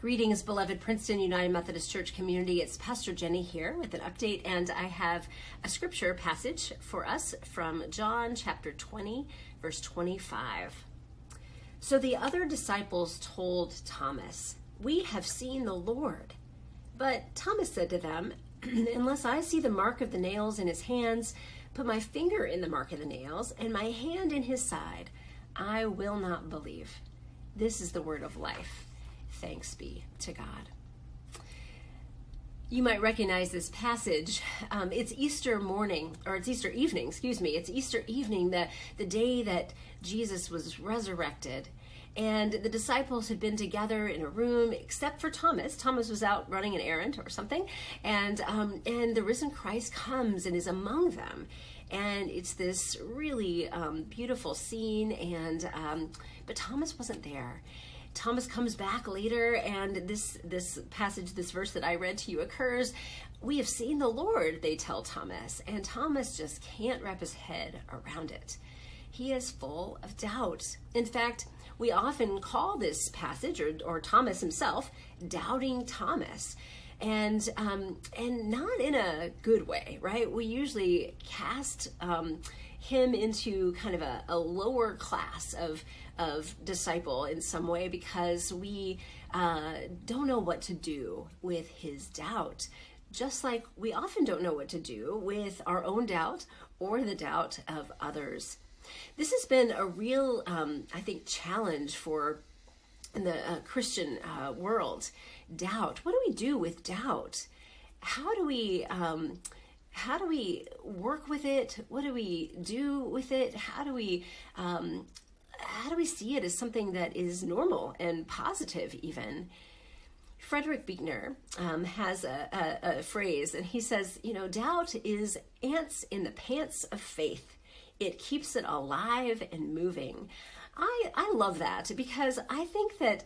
Greetings, beloved Princeton United Methodist Church community. It's Pastor Jenny here with an update, and I have a scripture passage for us from John chapter 20, verse 25. So the other disciples told Thomas, "We have seen the Lord." But Thomas said to them, "Unless I see the mark of the nails in his hands, put my finger in the mark of the nails, and my hand in his side, I will not believe." This is the word of life. Thanks be to God. You might recognize this passage. It's Easter morning, or it's Easter evening, It's Easter evening, the day that Jesus was resurrected. And the disciples had been together in a room, except for Thomas. Thomas was out running an errand or something. And the risen Christ comes and is among them. And it's this really beautiful scene. But Thomas wasn't there. Thomas comes back later, and this passage, this verse that I read to you occurs. "We have seen the Lord," they tell Thomas, and Thomas just can't wrap his head around it. He is full of doubt. In fact, we often call this passage, or Thomas himself, Doubting Thomas. And not in a good way, right? We usually cast him into kind of a lower class of disciple in some way, because we don't know what to do with his doubt, just like we often don't know what to do with our own doubt or the doubt of others. This has been a real, I think, challenge for the Christian world. Doubt. What do we do with doubt? How do we work with it? What do we do with it? How do we see it as something that is normal and positive even? Frederick Buechner has a phrase, and he says, doubt is ants in the pants of faith. It keeps it alive and moving. I love that, because I think that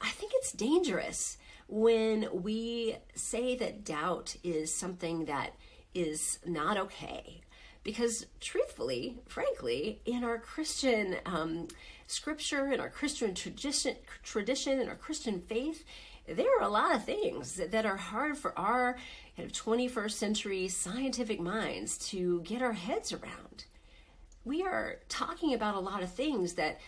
it's dangerous when we say that doubt is something that is not okay. Because truthfully, frankly, in our Christian scripture, in our Christian tradition, in our Christian faith, there are a lot of things that are hard for our kind of 21st century scientific minds to get our heads around. We are talking about a lot of things that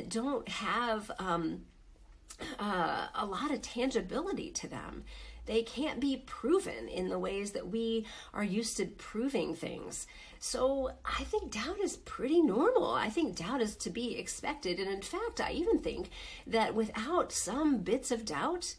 don't have a lot of tangibility to them. They can't be proven in the ways that we are used to proving things. So I think doubt is pretty normal. I think doubt is to be expected. And in fact, I even think that without some bits of doubt,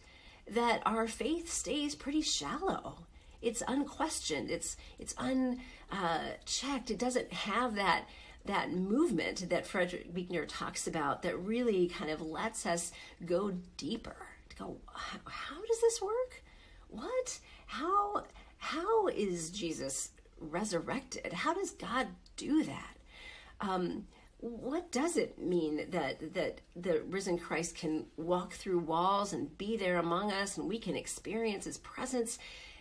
that our faith stays pretty shallow. It's unquestioned. It's unchecked. It doesn't have that movement that Frederick Buechner talks about, that really kind of lets us go deeper, to go, how does this work? What? How is Jesus resurrected? How does God do that? What does it mean that the risen Christ can walk through walls and be there among us, and we can experience his presence?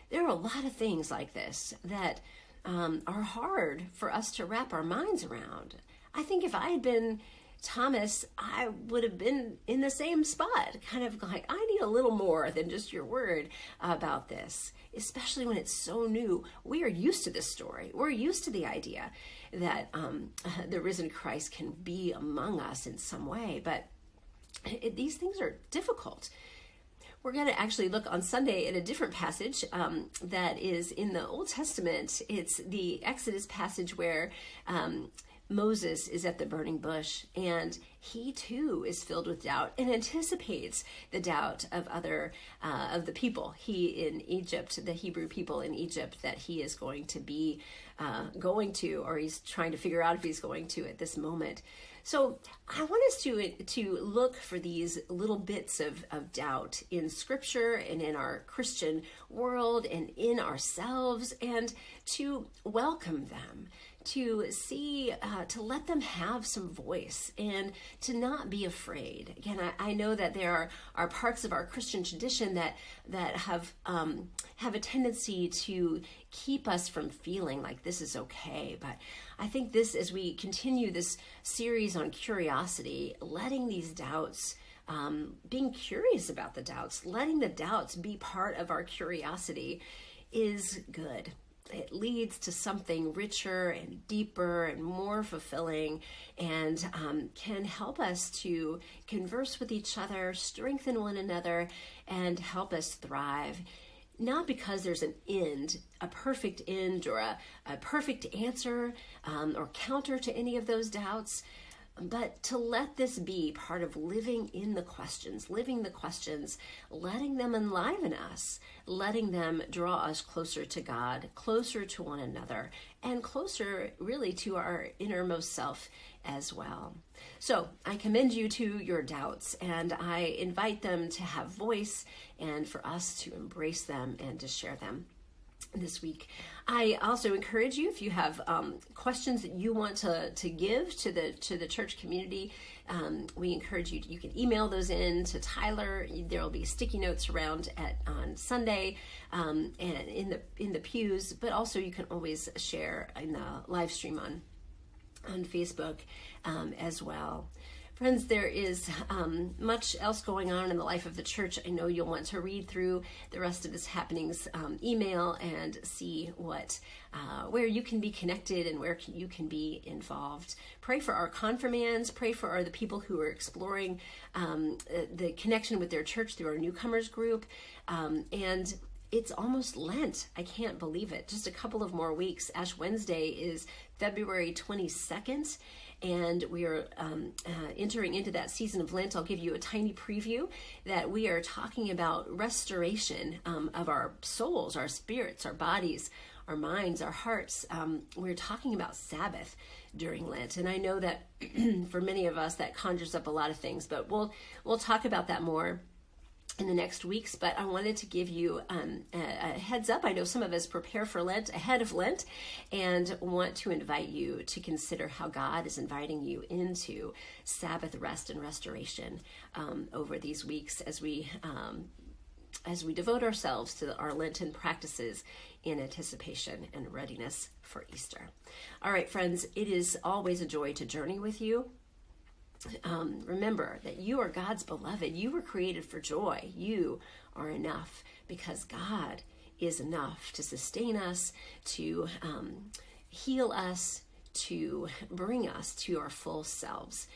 There are a lot of things like this that are hard for us to wrap our minds around. I think if I had been Thomas, I would have been in the same spot, kind of like, I need a little more than just your word about this, especially when it's so new. We are used to this story. We're used to the idea that the risen Christ can be among us in some way, but these things are difficult. We're going to actually look on Sunday at a different passage that is in the Old Testament. It's the Exodus passage where Moses is at the burning bush, and he too is filled with doubt and anticipates the doubt of the people. He in Egypt, the Hebrew people in Egypt, that he is going to, or he's trying to figure out if he's going to at this moment. So I want us to look for these little bits of doubt in Scripture and in our Christian world and in ourselves, and to welcome them, to see, to let them have some voice, and to not be afraid. Again, I know that there are parts of our Christian tradition that have a tendency to keep us from feeling like this is okay. But I think this, as we continue this series on curiosity, letting these doubts being curious about the doubts, letting the doubts be part of our curiosity is good. It leads to something richer and deeper and more fulfilling, and can help us to converse with each other, strengthen one another, and help us thrive. Not because there's an end, a perfect end or a perfect answer or counter to any of those doubts, but to let this be part of living the questions, letting them enliven us, letting them draw us closer to God, closer to one another, and closer really to our innermost self as well. So I commend you to your doubts, and I invite them to have voice and for us to embrace them and to share them this week. I also encourage you, if you have questions that you want to give to the church community, we encourage you. You can email those in to Tyler. There will be sticky notes around on Sunday and in the pews, but also you can always share in the live stream on Facebook as well. Friends, there is much else going on in the life of the church. I know you'll want to read through the rest of this happenings email and see where you can be connected and where you can be involved. Pray for our confirmands. Pray for the people who are exploring the connection with their church through our newcomers group. And it's almost Lent. I can't believe it. Just a couple of more weeks. Ash Wednesday is February 22nd. And we are entering into that season of Lent. I'll give you a tiny preview that we are talking about restoration of our souls, our spirits, our bodies, our minds, our hearts. We're talking about Sabbath during Lent. And I know that for many of us that conjures up a lot of things, but we'll talk about that more in the next weeks. But I wanted to give you a heads up. I know some of us prepare for Lent ahead of Lent and want to invite you to consider how God is inviting you into Sabbath rest and restoration over these weeks as we devote ourselves to our Lenten practices in anticipation and readiness for Easter. All right, friends, it is always a joy to journey with you. Remember that you are God's beloved. You were created for joy. You are enough because God is enough to sustain us, to heal us, to bring us to our full selves.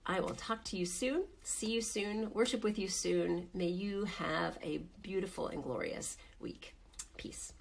I will talk to you soon, see you soon, worship with you soon. May you have a beautiful and glorious week. Peace.